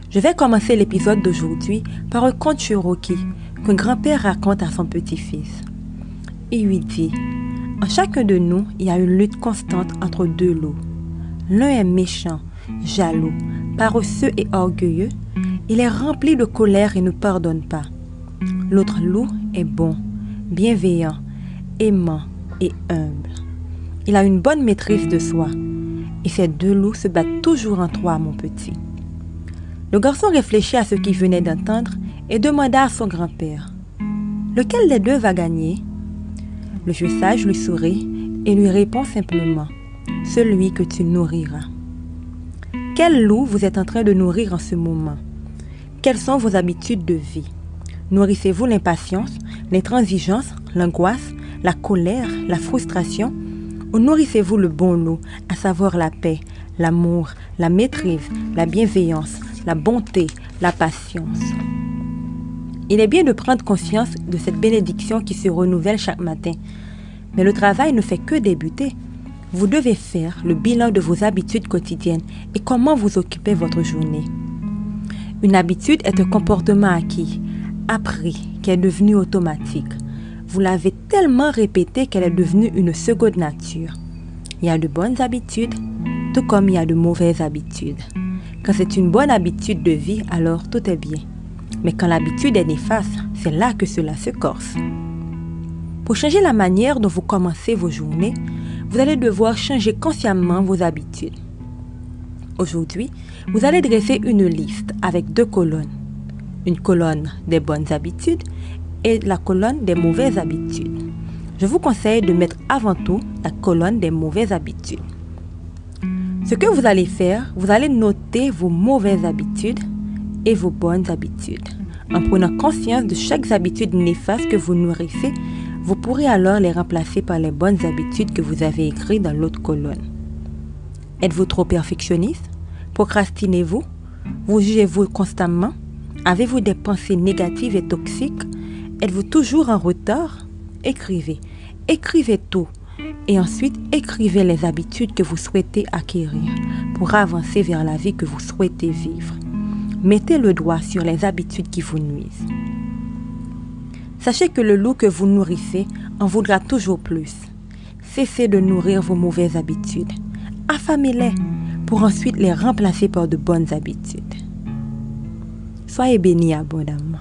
Je vais commencer l'épisode d'aujourd'hui par un conte Cherokee qu'un grand-père raconte à son petit-fils. Il lui dit: en chacun de nous, il y a une lutte constante entre deux loups. L'un est méchant, jaloux, paresseux et orgueilleux. Il est rempli de colère et ne pardonne pas. L'autre loup est bon, bienveillant, aimant et humble. Il a une bonne maîtrise de soi. Et ces deux loups se battent toujours en toi, mon petit. Le garçon réfléchit à ce qu'il venait d'entendre et demanda à son grand-père: lequel des deux va gagner? Le vieux sage lui sourit et lui répond simplement: celui que tu nourriras. Quel loup vous êtes en train de nourrir en ce moment? Quelles sont vos habitudes de vie? Nourrissez-vous l'impatience, l'intransigeance, l'angoisse, la colère, la frustration? Ou nourrissez-vous le bon loup, à savoir la paix, l'amour, la maîtrise, la bienveillance, la bonté, la patience? Il est bien de prendre conscience de cette bénédiction qui se renouvelle chaque matin. Mais le travail ne fait que débuter. Vous devez faire le bilan de vos habitudes quotidiennes et comment vous occupez votre journée. Une habitude est un comportement acquis, appris, qui est devenu automatique. Vous l'avez tellement répété qu'elle est devenue une seconde nature. Il y a de bonnes habitudes, tout comme il y a de mauvaises habitudes. Quand c'est une bonne habitude de vie, alors tout est bien. Mais quand l'habitude est néfaste, c'est là que cela se corse. Pour changer la manière dont vous commencez vos journées, vous allez devoir changer consciemment vos habitudes. Aujourd'hui, vous allez dresser une liste avec 2 colonnes. Une colonne des bonnes habitudes et la colonne des mauvaises habitudes. Je vous conseille de mettre avant tout la colonne des mauvaises habitudes. Ce que vous allez faire, vous allez noter vos mauvaises habitudes et vos bonnes habitudes. En prenant conscience de chaque habitude néfaste que vous nourrissez, vous pourrez alors les remplacer par les bonnes habitudes que vous avez écrites dans l'autre colonne. Êtes-vous trop perfectionniste? Procrastinez-vous? Vous jugez-vous constamment? Avez-vous des pensées négatives et toxiques? Êtes-vous toujours en retard? Écrivez. Écrivez tout. Et ensuite, écrivez les habitudes que vous souhaitez acquérir pour avancer vers la vie que vous souhaitez vivre. Mettez le doigt sur les habitudes qui vous nuisent. Sachez que le loup que vous nourrissez en voudra toujours plus. Cessez de nourrir vos mauvaises habitudes. Affamez-les pour ensuite les remplacer par de bonnes habitudes. Soyez bénis abondamment.